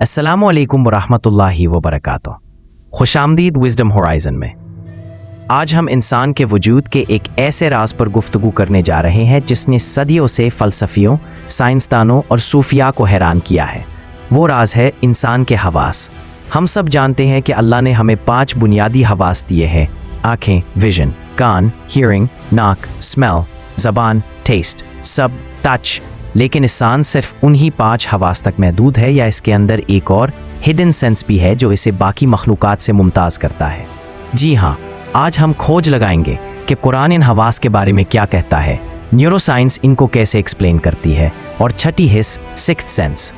अस्सलामु अलैकुम वरहमतुल्लाहि वबरकातुह। खुशामदीद विज़डम होराइज़न में। आज हम इंसान के वजूद के एक ऐसे राज पर गुफ्तगू करने जा रहे हैं जिसने सदियों से फ़लसफ़ियों, साइंसदानों और सूफिया को हैरान किया है। वो राज है इंसान के हवास। हम सब जानते हैं कि अल्लाह ने हमें 5 बुनियादी हवास दिए हैं: आँखें, विजन, कान, हियरिंग, नाक, स्मेल, ज़बान, टेस्ट, सब, टच। लेकिन इंसान सिर्फ उन्हीं 5 हवास तक महदूद है या इसके अंदर एक और हिडन सेंस भी है जो इसे बाकी मखलूक़ात से मुमताज़ करता है? जी हाँ, आज हम खोज लगाएंगे कि कुरान इन हवास के बारे में क्या कहता है, न्यूरोसाइंस इनको कैसे एक्सप्लेन करती है, और छठी हिस्स सिक्स्थ सेंस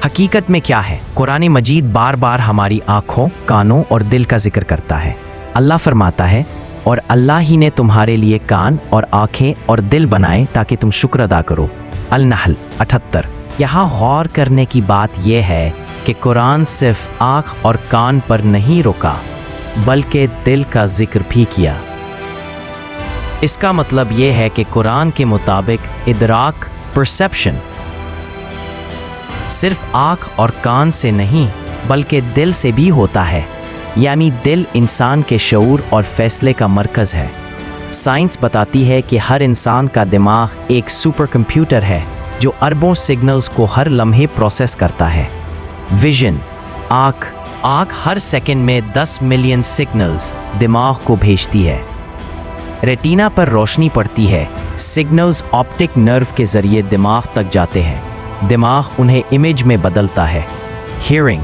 हकीकत में क्या है। कुरान मजीद बार बार हमारी आँखों, कानों और दिल का जिक्र करता है। अल्लाह फरमाता है, और अल्लाह ही ने तुम्हारे लिए कान और आँखें और दिल बनाए ताकि तुम शुक्र अदा करो। अल-नहल 78। यहाँ गौर करने की बात यह है कि कुरान सिर्फ आँख और कान पर नहीं रुका बल्कि दिल का जिक्र भी किया। इसका मतलब यह है कि कुरान के मुताबिक इदराक, परसेप्शन सिर्फ आँख और कान से नहीं बल्कि दिल से भी होता है, यानी दिल इंसान के शऊर और फैसले का मरकज़ है। साइंस बताती है कि हर इंसान का दिमाग एक सुपर कंप्यूटर है जो अरबों सिग्नल्स को हर लम्हे प्रोसेस करता है। विजन, आँख हर सेकंड में 10 मिलियन सिग्नल्स दिमाग को भेजती है। रेटिना पर रोशनी पड़ती है, सिग्नल्स ऑप्टिक नर्व के ज़रिए दिमाग तक जाते हैं, दिमाग उन्हें इमेज में बदलता है। हियरिंग,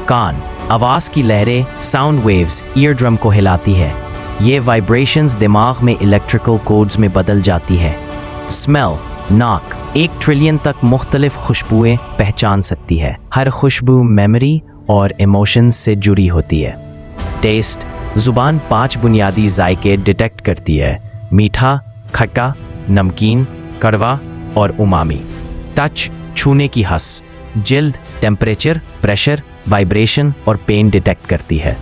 कान, आवाज़ की लहरें, साउंड वेव्स ईयर ड्रम को हिलाती है, ये वाइब्रेशंस दिमाग में इलेक्ट्रिकल कोड्स में बदल जाती है। स्मेल, नाक 1 ट्रिलियन तक मुख्तलिफ खुशबुएं पहचान सकती है, हर खुशबू मेमोरी और इमोशंस से जुड़ी होती है। टेस्ट, ज़ुबान 5 बुनियादी जायके डिटेक्ट करती है: मीठा, खट्टा, नमकीन, कड़वा और उमामी। टच, छूने की हस, जिल्द टेम्परेचर, प्रेशर, वाइब्रेशन और पेन डिटेक्ट करती है।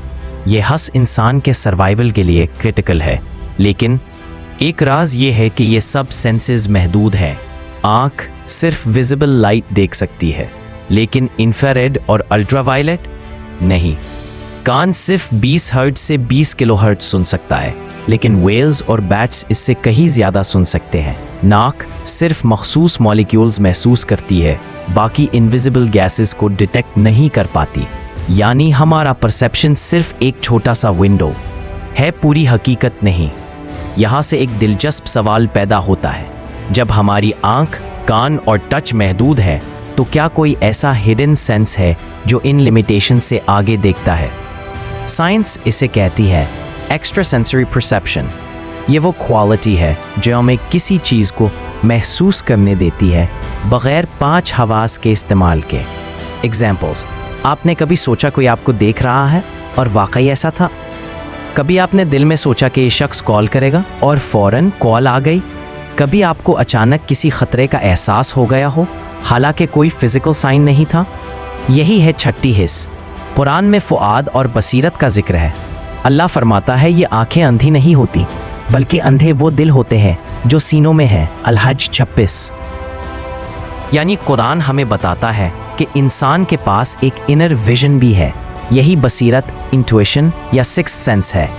ये हस इंसान के सर्वाइवल के लिए क्रिटिकल है, लेकिन एक राज ये है कि ये सब सेंसेस महदूद हैं। आँख सिर्फ विजिबल लाइट देख सकती है, लेकिन इंफ्रारेड और अल्ट्रावायलेट नहीं। कान सिर्फ 20 हर्ट्ज से 20 किलोहर्ट्ज सुन सकता है, लेकिन व्हेल्स और बैट्स इससे कहीं ज़्यादा सुन सकते हैं। नाक सिर्फ मखसूस मॉलिक्यूल्स महसूस करती है, बाकी इनविजिबल गैसेस को डिटेक्ट नहीं कर पाती। यानी हमारा परसेप्शन सिर्फ एक छोटा सा विंडो है, पूरी हकीकत नहीं। यहाँ से एक दिलचस्प सवाल पैदा होता है, जब हमारी आँख, कान और टच महदूद है तो क्या कोई ऐसा हिडन सेंस है जो इन लिमिटेशन से आगे देखता है? साइंस इसे कहती है एक्स्ट्रा सेंसरी परसेप्शन। ये वो क्वालिटी है जो हमें किसी चीज़ को महसूस करने देती है बग़ैर 5 हवास के इस्तेमाल के। एग्जाम्पल्स: आपने कभी सोचा कोई आपको देख रहा है और वाकई ऐसा था? कभी आपने दिल में सोचा कि ये शख्स कॉल करेगा और फ़ौरन कॉल आ गई? कभी आपको अचानक किसी ख़तरे का एहसास हो गया हो हालांकि कोई फिज़िकल साइन नहीं था? यही है छठी हिस्स। कुरान में फ़ुआद और बसीरत का जिक्र है। अल्लाह फरमाता है, ये आँखें अंधी नहीं होती बल्कि अंधे वो दिल होते हैं जो सीनों में है। अल-हज 26। यानी कुरान हमें बताता है कि इंसान के पास एक इनर विजन भी है। यही बसीरत, इंट्यूशन या सिक्स्थ सेंस है।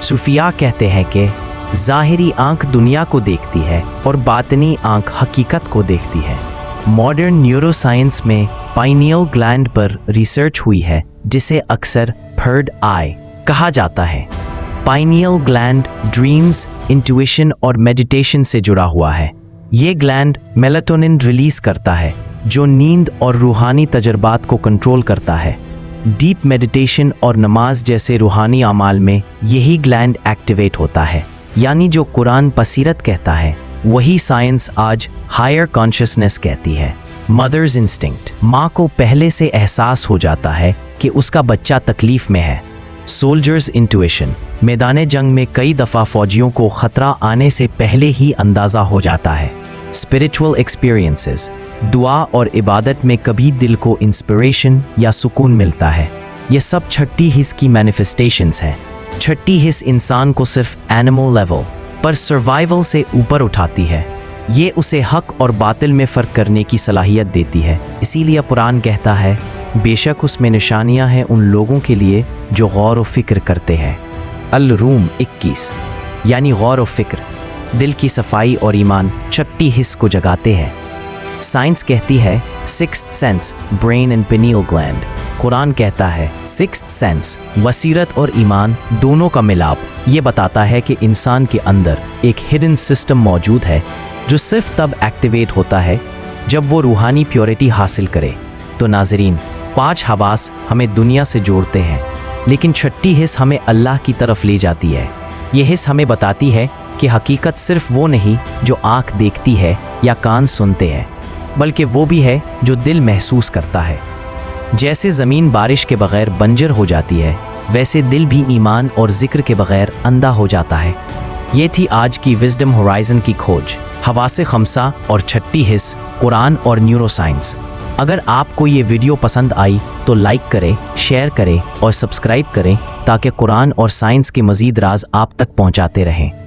सूफिया कहते हैं कि ज़ाहिरी आँख दुनिया को देखती है और बातनी आँख हकीकत को देखती है। मॉडर्न न्यूरोसाइंस में पाइनियल ग्लैंड पर रिसर्च हुई है जिसे अक्सर थर्ड आई कहा जाता है। पाइनियल ग्लैंड ड्रीम्स, इंट्यूशन और मेडिटेशन से जुड़ा हुआ है। ये ग्लैंड मेलाटोनिन रिलीज करता है जो नींद और रूहानी तजर्बात को कंट्रोल करता है। डीप मेडिटेशन और नमाज जैसे रूहानी अमाल में यही ग्लैंड एक्टिवेट होता है। यानी जो कुरान बसीरत कहता है वही साइंस आज हायर कॉन्शियसनेस कहती है। मदर्स इंस्टिंक्ट, माँ को पहले से एहसास हो जाता है कि उसका बच्चा तकलीफ में है। सोल्जर्स इंट्यूशन, मैदान जंग में कई दफ़ा फौजियों को ख़तरा आने से पहले ही अंदाज़ा हो जाता है। स्पिरिचुअल एक्सपीरियंसेस, दुआ और इबादत में कभी दिल को इंस्पिरेशन या सुकून मिलता है। ये सब छठी हिस्स की मैनिफेस्टेशंस हैं। छठी हिस्स इंसान को सिर्फ एनिमल लेवल पर सर्वाइवल से ऊपर उठाती है। ये उसे हक और बातिल में फ़र्क करने की सलाहियत देती है। इसीलिए कुरान कहता है, बेशक उसमें निशानियां हैं उन लोगों के लिए जो गौर व फिक्र करते हैं। अल-रूम 21 यानी गौर व फिक्र, दिल की सफाई और ईमान छठी हिस्स को जगाते हैं। साइंस कहती है sixth sense, brain and pineal gland. Quran कहता है सिक्स्थ सेंस, बसीरत और ईमान दोनों का मिलाप। ये बताता है कि इंसान के अंदर एक हिडन सिस्टम मौजूद है जो सिर्फ तब एक्टिवेट होता है जब वो रूहानी प्योरिटी हासिल करे। तो नाज़रीन, 5 हवास हमें दुनिया से जोड़ते हैं, लेकिन छठी हिस्स हमें अल्लाह की तरफ ले जाती है। ये हिस्स हमें बताती है कि हकीकत सिर्फ वो नहीं जो आँख देखती है या कान सुनते हैं, बल्कि वो भी है जो दिल महसूस करता है। जैसे ज़मीन बारिश के बगैर बंजर हो जाती है, वैसे दिल भी ईमान और ज़िक्र के बगैर अंधा हो जाता है। ये थी आज की विजडम होराइज़न की खोज, हवासे खमसा और छठी हिस्स, कुरान और न्यूरोसाइंस। अगर आपको ये वीडियो पसंद आई तो लाइक करें, शेयर करें और सब्सक्राइब करें ताकि कुरान और साइंस के मज़ीद राज आप तक पहुँचाते रहें।